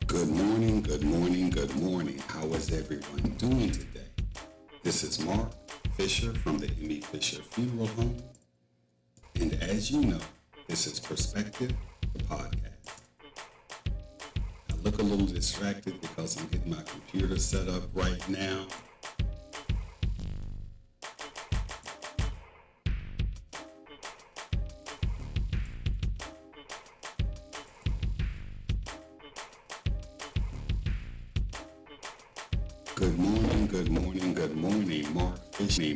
Good morning, good morning, good morning. How is everyone doing today? This is Mark Fisher from the M.E. Fisher Funeral Home. And as you know, this is Perspective, the podcast. I look a little distracted because I'm getting my computer set up right now. Good morning, good morning, good morning.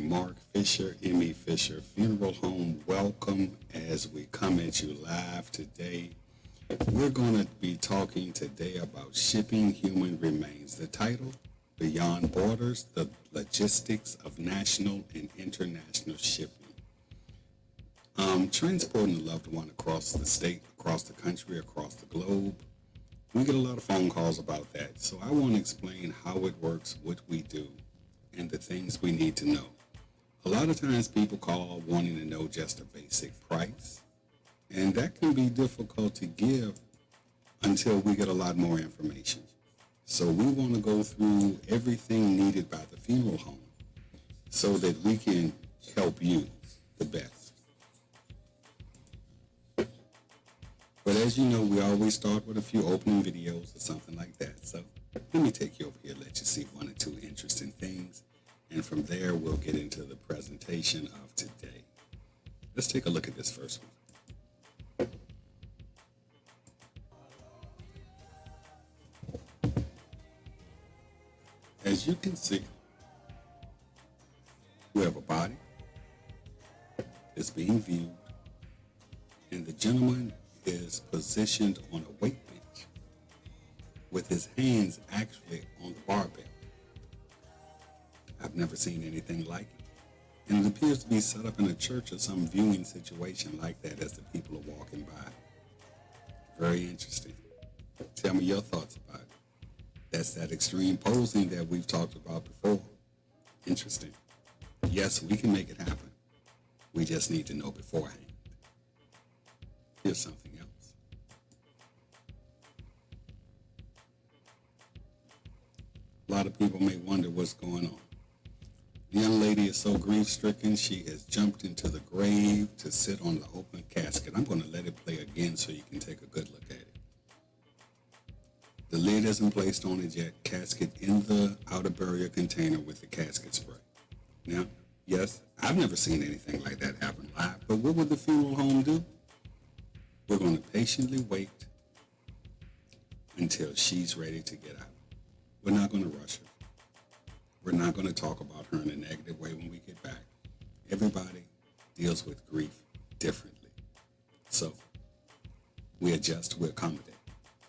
Mark Fisher, M.E. Fisher Funeral Home. Welcome as we come at you live today. We're going to be talking today about shipping human remains. The title, Beyond Borders, the Logistics of National and International Shipping. Transporting a loved one across the state, across the country, across the globe. We get a lot of phone calls about that, so I want to explain how it works, what we do, and the things we need to know. A lot of times people call wanting to know just a basic price, and that can be difficult to give until we get a lot more information. So we want to go through everything needed by the funeral home so that we can help you the best. But as you know, we always start with a few opening videos or something like that. So let me take you over here, let you see one or two interesting things. And from there, we'll get into the presentation of today. Let's take a look at this first one. As you can see, we have a body that's being viewed, and the gentleman is positioned on a weight bench with his hands actually on the barbell. I've never seen anything like it. And it appears to be set up in a church or some viewing situation like that as the people are walking by. Very interesting. Tell me your thoughts about it. That's that extreme posing that we've talked about before. Interesting. Yes, we can make it happen. We just need to know beforehand. Here's something else. A lot of people may wonder what's going on. The young lady is so grief-stricken, she has jumped into the grave to sit on the open casket. I'm going to let it play again so you can take a good look at it. The lid isn't placed on it yet. Casket in the outer burial container with the casket spray. Now, yes, I've never seen anything like that happen live, but what would the funeral home do? We're going to patiently wait until she's ready to get out. We're not going to rush her. We're not going to talk about her in a negative way when we get back. Everybody deals with grief differently. So we adjust, we accommodate,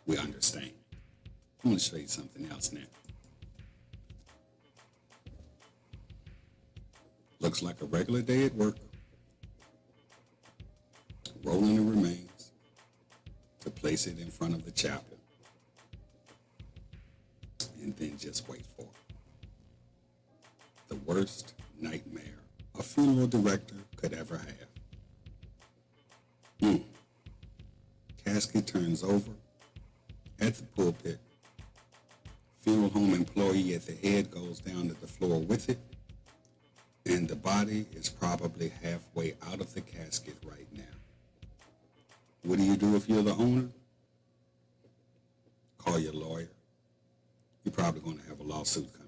we understand. I'm going to show you something else now. Looks like a regular day at work. Rolling the remains to place it in front of the chapel, and then just wait for it. The worst nightmare a funeral director could ever have. Casket turns over at the pulpit. Funeral home employee at the head goes down to the floor with it, and the body is probably halfway out of the casket right now. What do you do if you're the owner? Call your lawyer. You're probably going to have a lawsuit coming.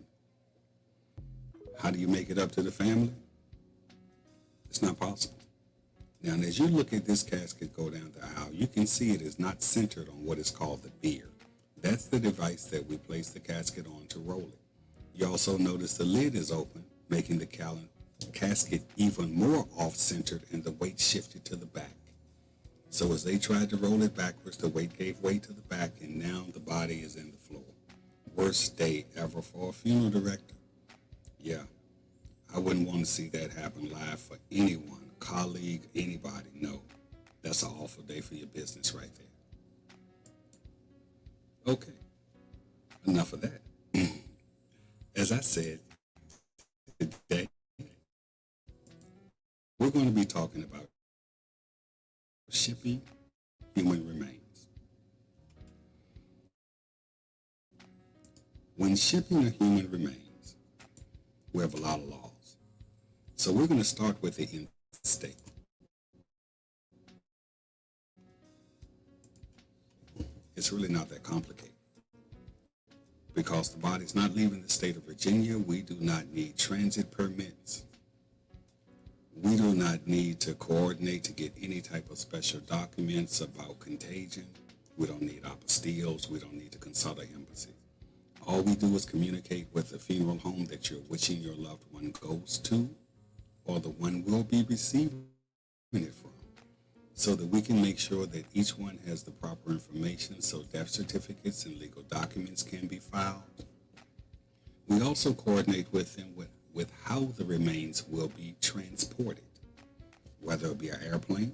How do you make it up to the family? It's not possible. Now, as you look at this casket go down the aisle, you can see it is not centered on what is called the bier. That's the device that we place the casket on to roll it. You also notice the lid is open, making the casket even more off-centered and the weight shifted to the back. So as they tried to roll it backwards, the weight gave way to the back, and now the body is in the floor. Worst day ever for a funeral director. Yeah, I wouldn't want to see that happen live for anyone, colleague, anybody. No, that's an awful day for your business right there. Okay, enough of that. As I said, today, we're going to be talking about shipping human remains. When shipping a human remains, we have a lot of laws. So we're going to start with the in-state. It's really not that complicated. Because the body's not leaving the state of Virginia, we do not need transit permits. We do not need to coordinate to get any type of special documents about contagion. We don't need apostilles. We don't need to consult an embassy. All we do is communicate with the funeral home that you're wishing your loved one goes to, or the one will be receiving it from, so that we can make sure that each one has the proper information so death certificates and legal documents can be filed. We also coordinate with them with how the remains will be transported, whether it be an airplane,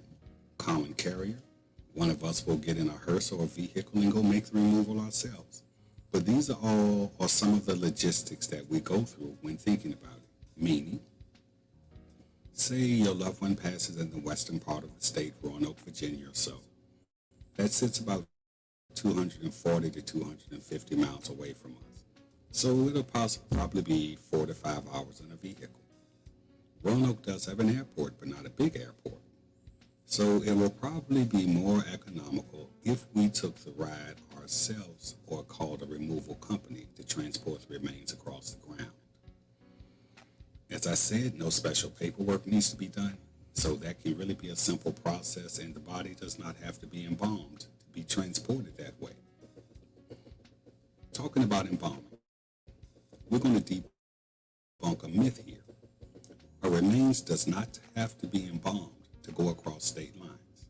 common carrier. One of us will get in a hearse or a vehicle and go make the removal ourselves. But these are all or some of the logistics that we go through when thinking about it. Meaning, say your loved one passes in the western part of the state, Roanoke, Virginia or so. That sits about 240 to 250 miles away from us. So it'll probably be 4 to 5 hours in a vehicle. Roanoke does have an airport, but not a big airport. So it will probably be more economical if we took the ride ourselves or called a removal company to transport the remains across the ground. As I said, no special paperwork needs to be done, so that can really be a simple process, and the body does not have to be embalmed to be transported that way. Talking about embalming, we're going to debunk a myth here. A remains does not have to be embalmed to go across state lines.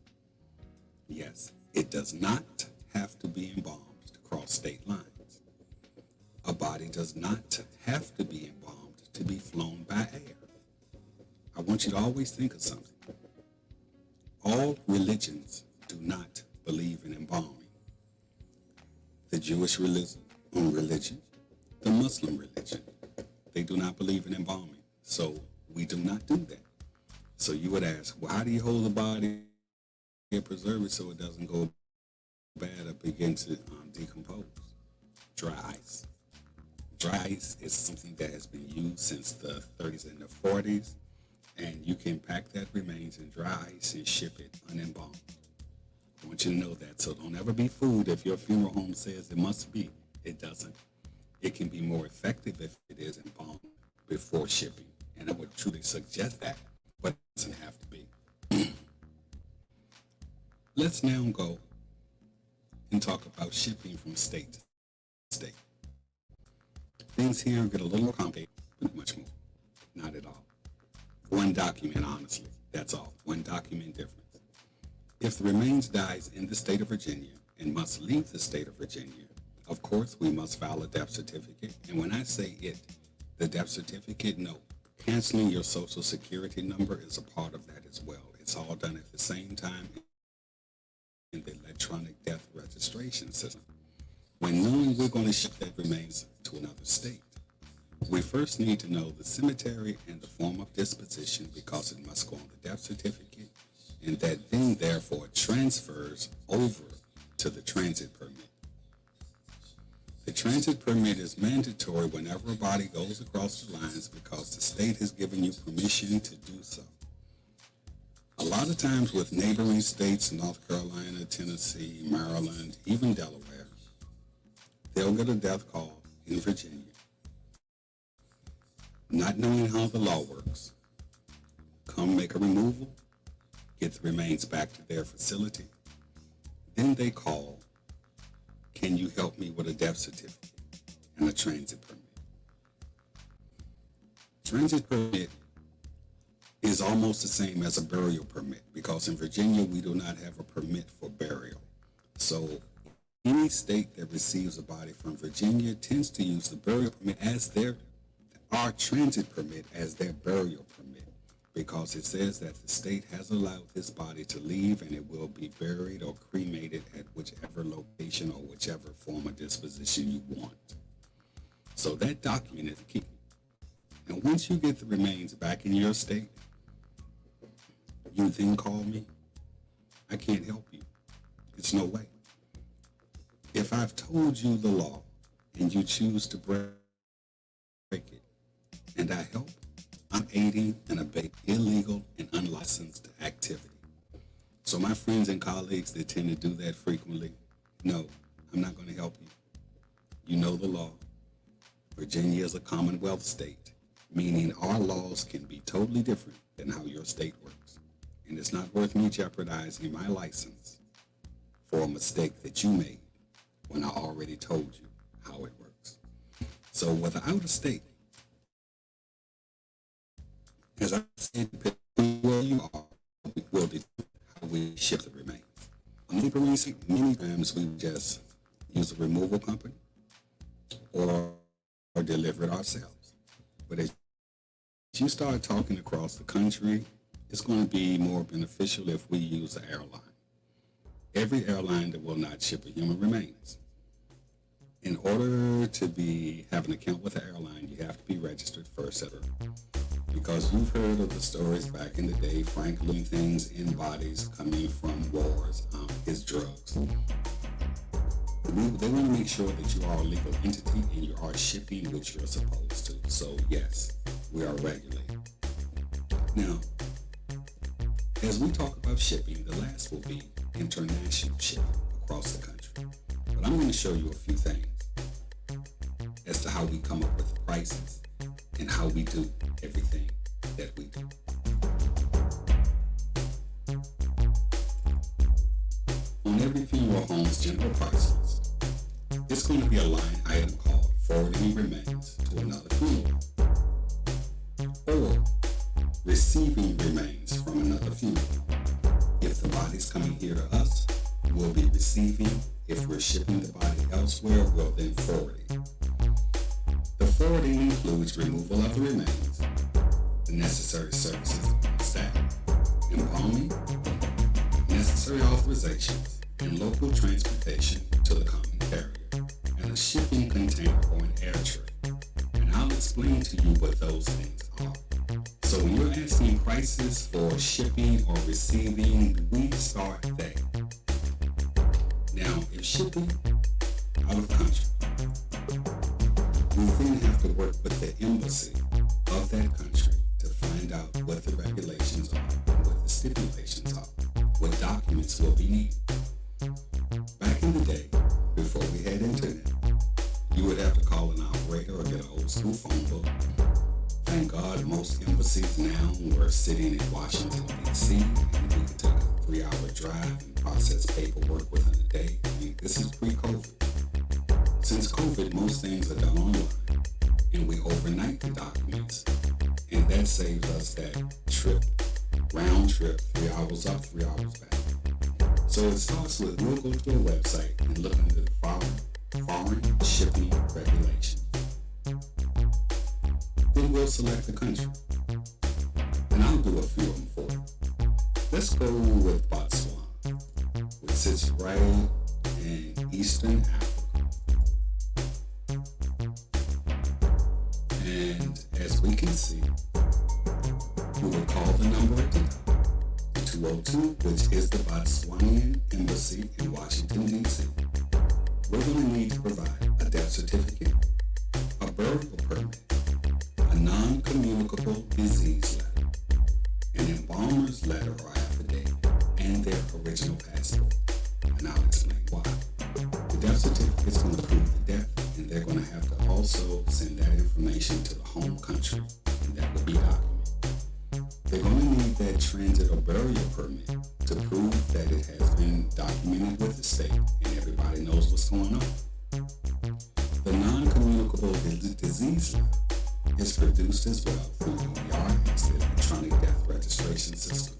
Yes, it does not have to be embalmed to cross state lines. A body does not have to be embalmed to be flown by air. I want you to always think of something. All religions do not believe in embalming. The Jewish religion, the Muslim religion, they do not believe in embalming. So we do not do that. So you would ask, well, how do you hold the body and preserve it so it doesn't go bad or begin to decompose? Dry ice. Dry ice is something that has been used since the 30s and the 40s, and you can pack that remains in dry ice and ship it unembalmed. I want you to know that, so don't ever be fooled if your funeral home says it must be. It doesn't. It can be more effective if it is embalmed before shipping, and I would truly suggest that, but it doesn't have to be. Let's now go and talk about shipping from state to state. Things here get a little more complicated, but much more. Not at all. One document, honestly. That's all. One document difference. If the remains dies in the state of Virginia and must leave the state of Virginia, of course, we must file a death certificate. And when I say it, the death certificate, no. Canceling your social security number is a part of that as well. It's all done at the same time in the electronic death registration system. When knowing we're going to ship that remains to another state, we first need to know the cemetery and the form of disposition because it must go on the death certificate, and that then therefore transfers over to the transit permit. The transit permit is mandatory whenever a body goes across the lines because the state has given you permission to do so. A lot of times with neighboring states, North Carolina, Tennessee, Maryland, even Delaware, they'll get a death call in Virginia. Not knowing how the law works, come make a removal, get the remains back to their facility. Then they call, can you help me with a death certificate and a transit permit? Transit permit is almost the same as a burial permit because in Virginia we do not have a permit for burial. So any state that receives a body from Virginia tends to use the burial permit as our transit permit as their burial permit because it says that the state has allowed this body to leave and it will be buried or cremated at whichever location or whichever form of disposition you want. So that document is key. And once you get the remains back in your state, you then call me. I can't help you. It's no way. If I've told you the law and you choose to break it, and I help, I'm aiding and abetting illegal and unlicensed activity. So my friends and colleagues that tend to do that frequently, no, I'm not going to help you. You know the law. Virginia is a commonwealth state, meaning our laws can be totally different than how your state works. And it's not worth me jeopardizing my license for a mistake that you made when I already told you how it works. So whether out of state, as I said, depending on where you are, we will determine how we ship the remains. On neighboring state, many times we just use a removal company or deliver it ourselves. But as you start talking across the country, it's going to be more beneficial if we use an airline. Every airline that will not ship a human remains. In order to have an account with an airline, you have to be registered first, etc. Because you've heard of the stories back in the day, Frank leaving things in bodies coming from wars, his drugs. They want to make sure that you are a legal entity and you are shipping what you're supposed to. So yes, we are regulated. Now, as we talk about shipping, the last will be international shipping across the country. But I'm going to show you a few things as to how we come up with the prices and how we do everything that we do. On every funeral home's general price list, it's going to be a line item called forwarding remains to another funeral or receiving remains from another funeral. If the body's coming here to us, we'll be receiving. If we're shipping the body elsewhere, we'll then forward it. The forwarding includes removal of the remains, the necessary services on staff, embalming, necessary authorizations, and local transportation to the common carrier, and a shipping container or an air tray. And I'll explain to you what those things are. So when you're asking prices for shipping or receiving, we start there. Now, if shipping out of country, we then have to work with the embassy of that country to find out what the regulations are and what the stipulations are, what documents will be needed. Back in the day, before we had internet, you would have to call an operator or get an old school phone book. Thank God most embassies now were sitting in Washington, D.C., and we could take a 3-hour drive and process paperwork within a day. I mean, this is pre-COVID. Since COVID, most things are done online, and we overnight the documents, and that saves us that round trip, 3 hours up, 3 hours back. So it starts with, we'll go to a website and look under the foreign shipping regulations. Then we'll select the country, and I'll do a few of them for you. Let's go with Botswana, which sits right in Eastern Africa. And as we can see, we will call the number at the top, 202, which is the Botswanian Embassy in Washington, D.C. We're going to need to provide a death certificate, a burial permit, a non-communicable disease letter, an embalmer's letter or affidavit, and their original passport. And I'll explain why. The death certificate is going to prove the death, and they're going to have to also send that information to the home country, and that will be documented. They're going to need that transit or burial permit to prove that it has been documented with the state and everybody knows what's going on. The non-communicable disease letter is produced as well through the ERS, the electronic death registration system.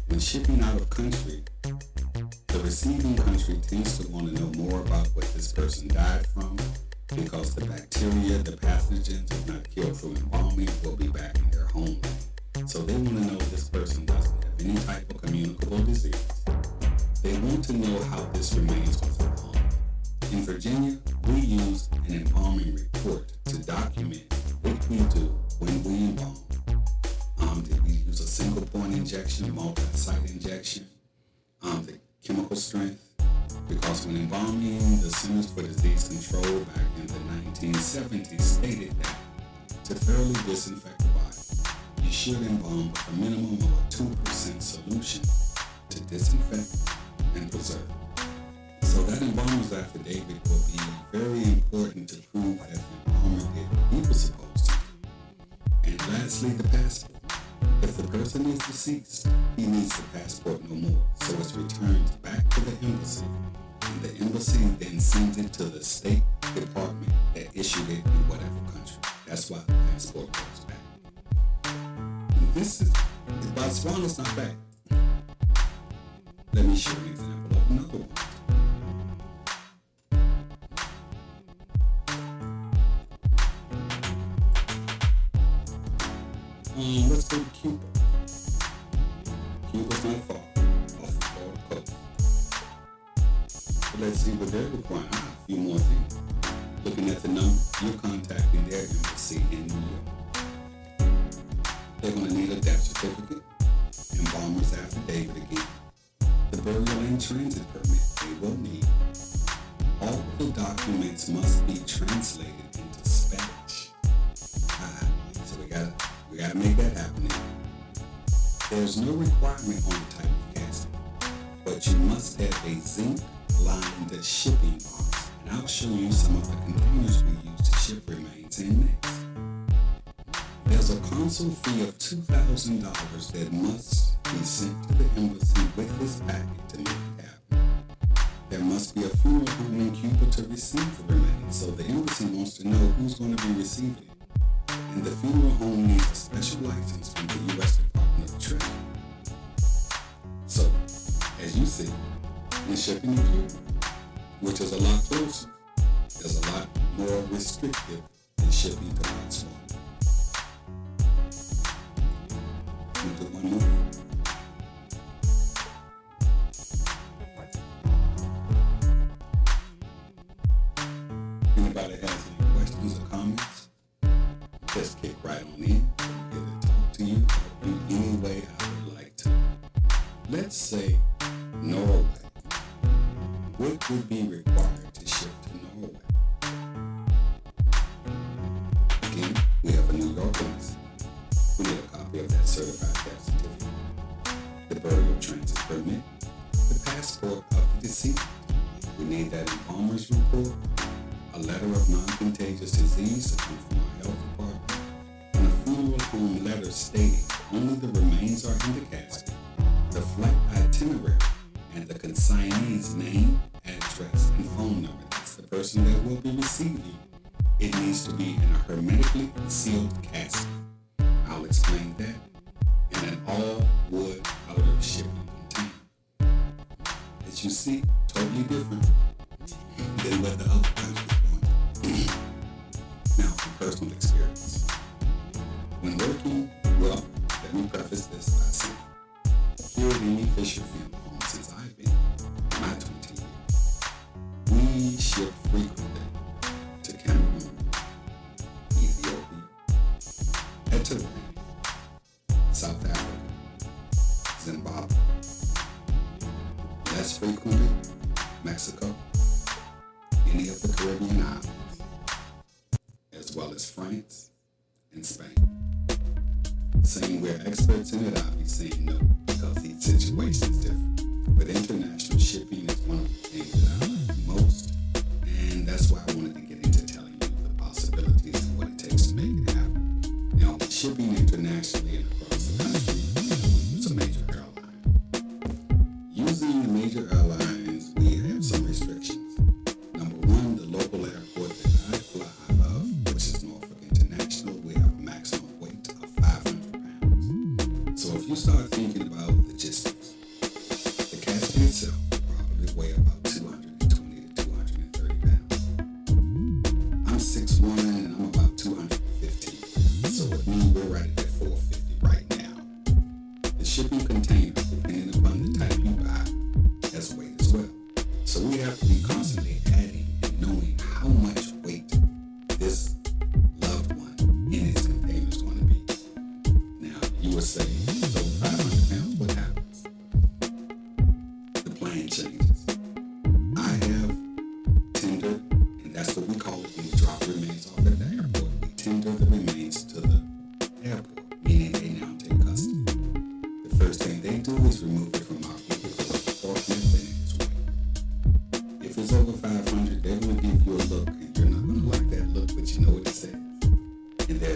When shipping out of country, the receiving country tends to want to know more about what this person died from because the bacteria, the pathogens, if not killed through embalming, will be back in their homeland. So they want to know this person doesn't have any type of communicable disease. They want to know how this remains was embalmed. In Virginia, we use an embalming report to document what we do when we embalm. Did we use a single point injection, multi-site injection, the chemical strength? Because when embalming, the Centers for Disease Control back in the 1970s stated that to thoroughly disinfect the body, you should embalm with a minimum of a 2% solution to disinfect and preserve. So that embalmer's affidavit will be very important to prove that the embalmer did what he was supposed to. And lastly, the passport. If the person is deceased, he needs the passport no more, so it's returned back to the embassy, and the embassy then sends it to the State Department that issued it in whatever country. That's why the passport goes back. And this is, Botswana's not bad. Let me show you an example of another one. Let's go to Cuba. Cuba's not far off the Florida coast. But let's see what they're requiring. A few more things. Looking at the number, you're contacting their embassy in New York. They're going to need a death certificate, embalmer's affidavit again, the burial and transit permit they will need. All the documents must be translated into Spanish. So we gotta make that happen. There's no requirement on the type of casket, but you must have a zinc-lined shipping box. And I'll show you some of the containers we use to ship remains in next. There's a consul fee of $2,000 that must be sent to the embassy with this packet to make it happen. There must be a funeral home in Cuba to receive the remains, so the embassy wants to know who's going to be receiving it. And the funeral home needs a special license from the U.S. Department of the Treasury. So, as you see, in shipping in Cuba, which is a lot closer, is a lot more restrictive than shipping to Botswana. We'll do one more. Anybody has any questions or comments? Just kick right on in. I'm here to talk to you in any way I would like to. Let's say Norway. What would be required to ship to Norway? Again, we have a New York embassy. We need a copy of that certified death certificate, the burial transit permit, the passport of the deceased. We need that embalmer's report, a letter of non-contagious disease to come from our health department, and a funeral home letter stating only the remains are in the casket, the flight itinerary, and the consignee's name, address, and phone number. That's the person that will be receiving. It needs to be in a hermetically sealed casket. I'll explain that. In an all-wood outer shipping container. As you see, totally different than what the other countries want. Now, from personal experience. When working, well, let me preface this by saying, here at Amy Fisher Funeral Home, since I've been here, my 20 years, we ship frequently to Cameroon, Ethiopia, Eritrea, South Africa, Zimbabwe, less frequently, Mexico, any of the Caribbean islands, as well as France and Spain. Saying we're experts in it, I'll be saying no, because each situation is different. But international shipping is one of the things that I like most, and that's why I wanted to get into telling you the possibilities and what it takes to make it happen. Now, shipping internationally and across the country, we use a major airline. Using the major airlines, we have some restrictions. Number one, the local airport that I fly out of, which is Norfolk International, we have a maximum weight of 500 pounds. So if you start thinking about logistics, the casket itself will probably weigh about 220 to 230 pounds.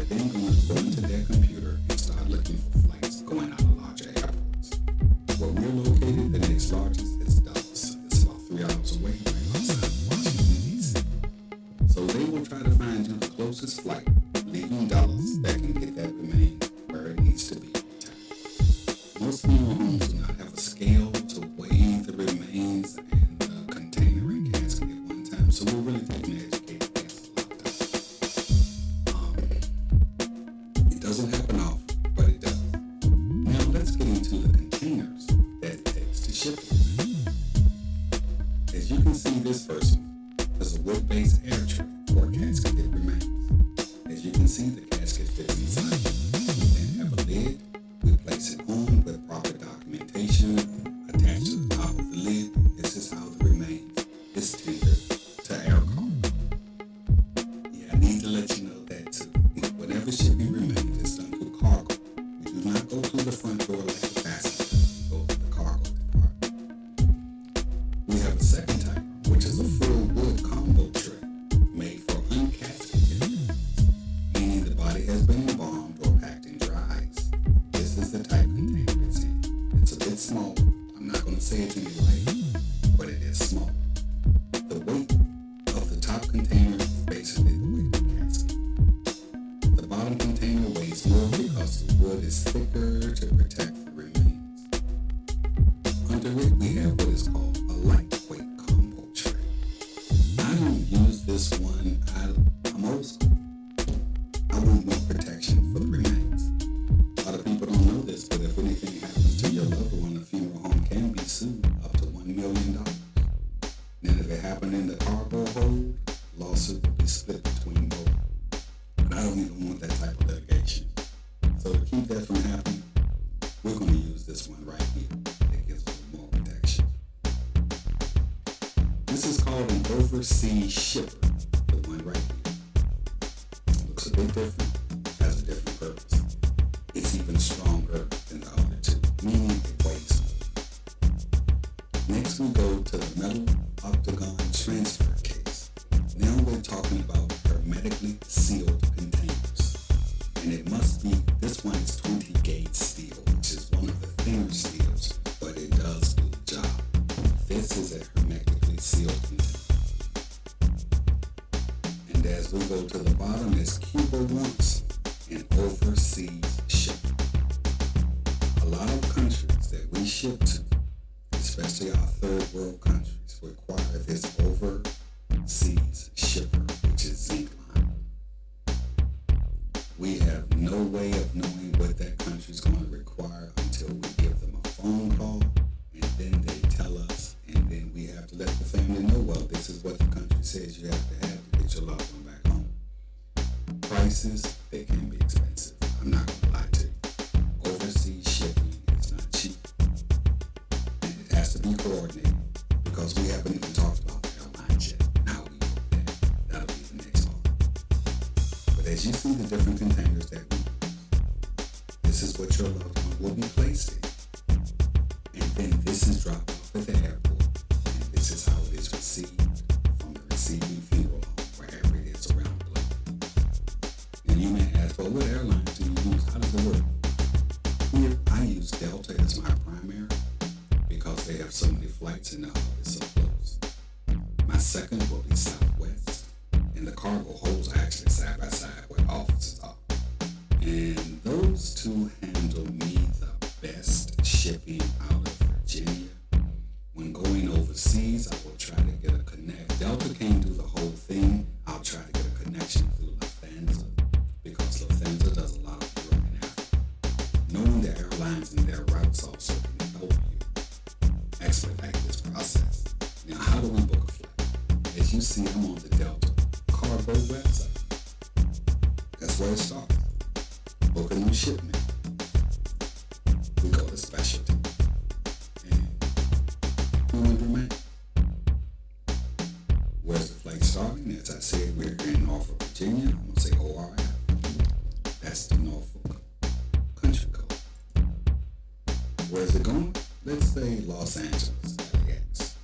then going to go into their computer and start looking for flights going out of larger airports. Where we're located, the next largest is Dallas. It's about 3 hours away, right outside Washington, D.C. So they will try to find you the closest flight, leaving Dallas, that can get that remain where it needs to be on time. Most funeral homes do not have a scale to weigh the remains and the container and casket at one time, so we're really taking an educated guess a lot of times. It doesn't happen often, but it does. Now let's get into the containers that it takes to ship it. As you can see, this first one is a wood-based air tray for a casketed remains. As you can see, the casket fits inside. We then have a lid. We place it on with proper documentation attached to the top of the lid. This is how the remains is tendered to air cargo. Yeah, I need to let you know that too. Whatever shipping remains is done through cargo. We do not go through the front door like the passengers. We go through the cargo department. We have a second type, which is a full wood combo tray made for uncasketed remains, meaning the body has been embalmed or packed in dry ice. This is the type container it's in. It's a bit small. I'm not going to say it's any lighter, but it is small. The weight of the top container is basically the weight of the casket. The bottom container weighs more because the wood is thicker to protect the remains. Under it, we have what is called a lightweight combo tray. I don't use this one. I'm old school. I want more protection for the remains. A lot of people don't know this, but if anything happens to your loved one, a funeral home can be sued up to $1 million. Then if it happened in the cargo hold, lawsuit will be split between both. But I don't even want that type of litigation. So to keep that from happening, we're going to use this one right here. That gives a little more protection. This is called an overseas shipper, the one right here. Looks a bit different, has a different purpose. It's even stronger than the other two, meaning it weighs more. Next we go to the metal octagon transfer case. Now we're talking about hermetically sealed containers. And it must be, this one is 20 gauge steel, which is one of the thinner steels, but it does do the job. This is a hermetically sealed container. And as we go to the bottom, it's Cuba wants an overseas shipment. A lot of countries that we ship to, especially our third world countries, require this overseas shipper, which is zinc line. We have no way of knowing what that country's going to require until we give them a phone call, and then they tell us, and then we have to let the family know, well, this is what the country says you have to get your loved one back home. Prices, they can be expensive. I'm not going to lie to you. Overseas shipping is not cheap. And it has to be coordinated because we haven't even talked about the airlines yet. Now we know that. That'll be the next part. But as you see the different containers that we use, this is what your loved one will be placed in. And then this is dropped off at the airport. And this is how it is received from the receiving funeral home, wherever it is around the globe. And you may ask, well, what airlines do you use? How does it work? Here, I use Delta as my primary because they have so many flights and the hub is so close. My second will be Southwest, and the cargo holds are actually side by side where offices are. And those two handle me the best shipping out of Virginia. When going overseas, I will try to get a connect. Delta can't do the whole thing. I'll try to get a connection through Lufthansa because Lufthansa does a lot of Europe and Africa. Knowing the airlines and their routes also can help you expedite this process. Now, how do we book a flight? As you see, I'm on the Delta cargo website. That's where it starts. Book a new shipment. We go to specialty. And human remains. Where's the flight starting? As I said, we're in Norfolk, Virginia. I'm going to say ORF. That's the Norfolk country code. Where's it going? Let's say Los Angeles, LAX.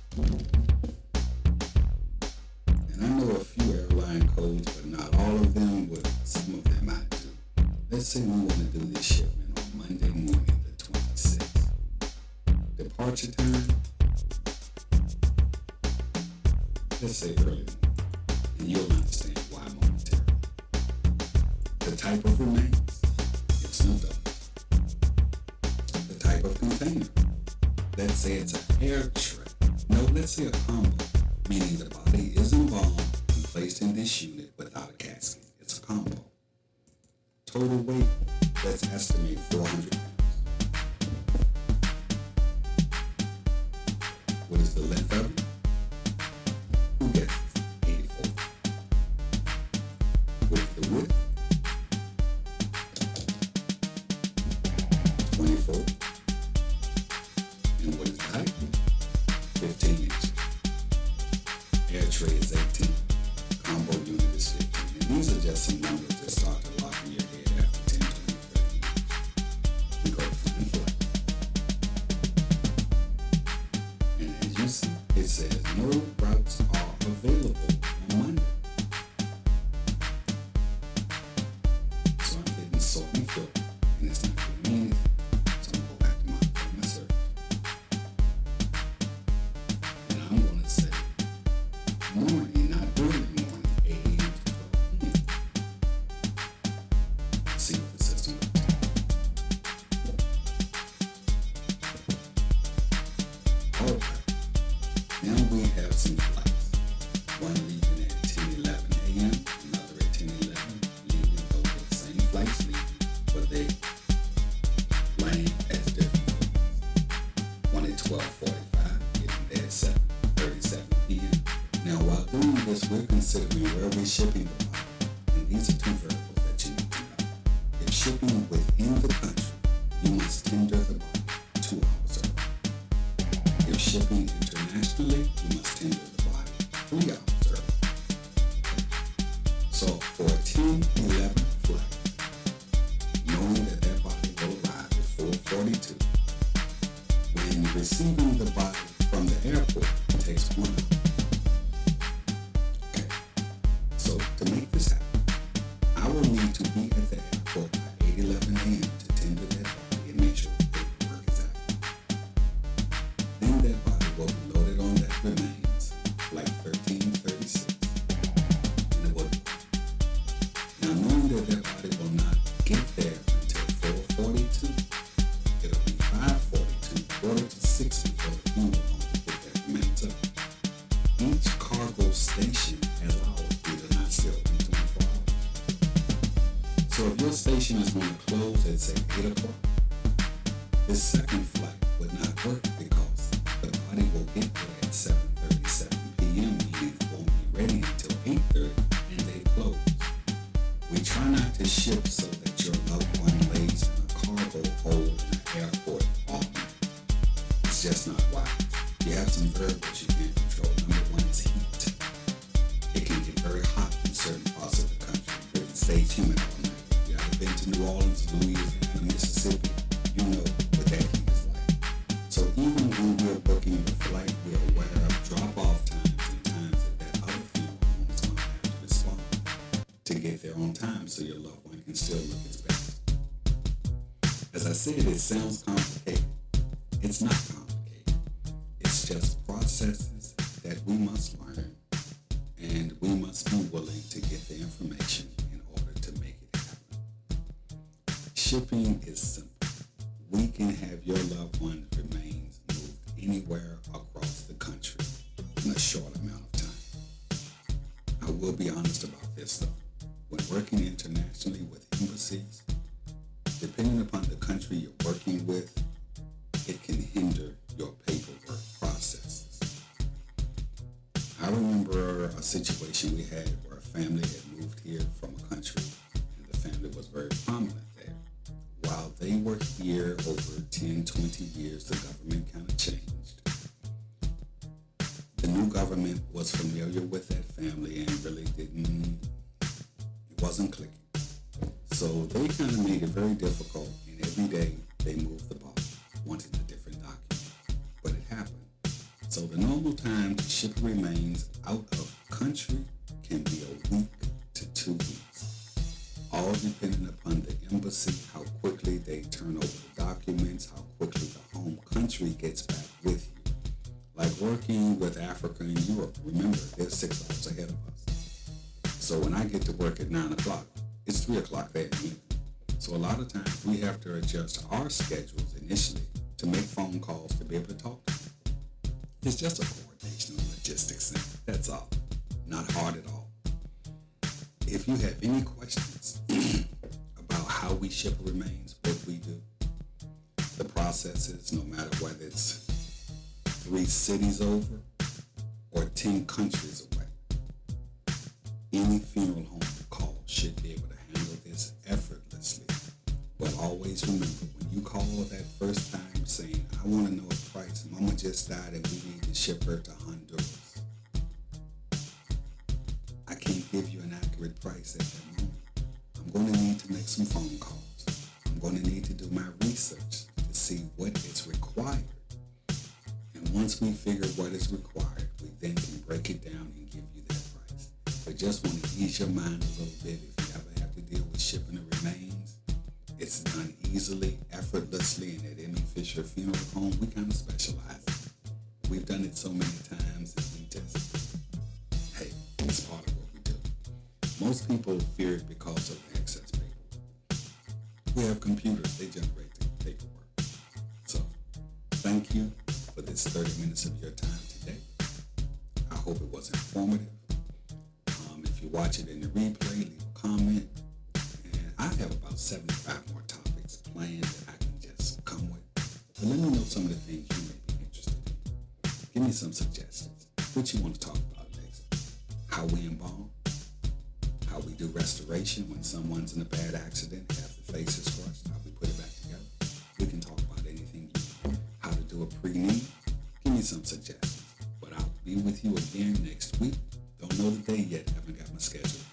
And I know a few airline codes, but not all of them, but some of them I do. let's say we want to do this shipment on Monday morning, the 26th. Departure time, let's say early, and you'll understand why momentarily. The type of remains, it's no doubt. The type of container, let's say it's an air tray. No, let's say a combo, meaning the body is embalmed and placed in this unit without a casket. It's a combo. Total weight, let's estimate 400 pounds. What is the length of it? Who guesses? 84. What is the width? 24. And what is the height? 15 inches. Air tray is 18. Combo unit is 15. And these are just some numbers that start to lock in your head after 10, 20, 30 years. We go to flying flight. And as you see, it says no routes are available on Monday. So I'm hitting salt and filter, and it's not giving me anything. So I'm going to go back to my search. And I'm going to say morning, not early morning, 8 a.m. to 12 p.m. See what the system looks like. All right. Now we have some flights. One leaving at 10:11 a.m., another at 10:11, leaving those are the same flights leaving, but they land as different flights. One at 12:45, getting there at 7:37 p.m. Now, while doing this, we're considering where we're shipping the body, and these are two variables that you need to know. If shipping within the country, you must tender the body 2 hours early. If shipping internationally, you must tender the body 3 hours early. So for a 10:11 flight, knowing that that body will arrive at 4:42, when receiving the body from the airport, it takes 1 hour. Okay, so to make this happen, I will need to be at the airport by 8:11 a.m. to tender that body and make sure the paperwork is accurate. Then that body will be loaded on that remains, flight 1336, and it will. Now knowing that that body will not get there until 4:42, it'll be 5:42, 5:45 before the funeral home to pick that remains up. Each cargo station has hours, either not still open 24 hours. So if your station is going to close at say 8 o'clock, this second flight would not work because the body will get there at 7:37 p.m., meaning it won't be ready until 8:30 and they close. We try not to ship so that your loved one lays in a cargo hold in an airport all night. It's just not wise. You have some variables you can't control. Number one is heat. It can get very hot in certain parts of the country. It stays humid all night. If you ever been to New Orleans, Louisiana, Mississippi, you know what that heat is like. So even when we're booking the flight, we're aware of drop-off times and times that other funeral home is going to have to respond to get there on time so your loved one can still look its best. As I said, it sounds complicated. It's not complicated. It's just processes that we must learn, and we must be willing to get the information in order to make it happen. Shipping is simple. We can have your loved one's remains moved anywhere across the country in a short amount of time. I will be honest about this though. When working internationally with embassies, depending upon the country you're working with, it can hinder your paperwork processes. I remember a situation we had where a family had moved here from a country, and the family was very prominent there. While they were here over 10, 20 years, the government kind of changed. The new government was familiar with that family and really it wasn't clicking. So they kind of made it very difficult, and every day they moved the ball, wanting a different document. But it happened. So the normal time to ship remains out of country can be a week to 2 weeks, all depending upon the embassy see how quickly they turn over the documents, how quickly the home country gets back with you. Like working with Africa and Europe, remember, they're 6 hours ahead of us. So when I get to work at 9 o'clock, it's 3 o'clock there. So a lot of times we have to adjust our schedules initially to make phone calls to be able to talk to them. It's just a coordination of logistics thing. That's all. Not hard at all. If you have any questions about how we ship remains, what we do, the processes, no matter whether it's 3 cities over or 10 countries away, any funeral home you call should be able to handle this effortlessly. But always remember, when you call that first time saying, I want to know a price, mama just died and we need to ship her to Honduras, I can't give you an accurate price at that moment. I'm going to need to make some phone calls. I'm going to need to do my research to see what is required. And once we figure what is required, we then can break it down and give you that price. But just want to ease your mind a little bit. If you ever have to deal with shipping the remains, it's done easily, effortlessly, and at Emmy Fisher Funeral Home, we kind of specialize. We've done it so many times that we just, hey, it's part of what we do. Most people fear it because of excess paperwork. We have computers, they generate the paperwork. So, thank you for this 30 minutes of your time today. I hope it was informative. If you watch it in the replay, leave a comment. And I have about 75 more topics planned that I can just come with. But let me know some of the things you may be interested in. Give me some suggestions. What you want to talk about next? How we embalm? How we do restoration when someone's in a bad accident, half the face is crushed, how we put it back together. We can talk about anything you want. How to do a pre-knee. Give me some suggestions. But I'll be with you again next week. Don't know the day yet. Haven't got my schedule.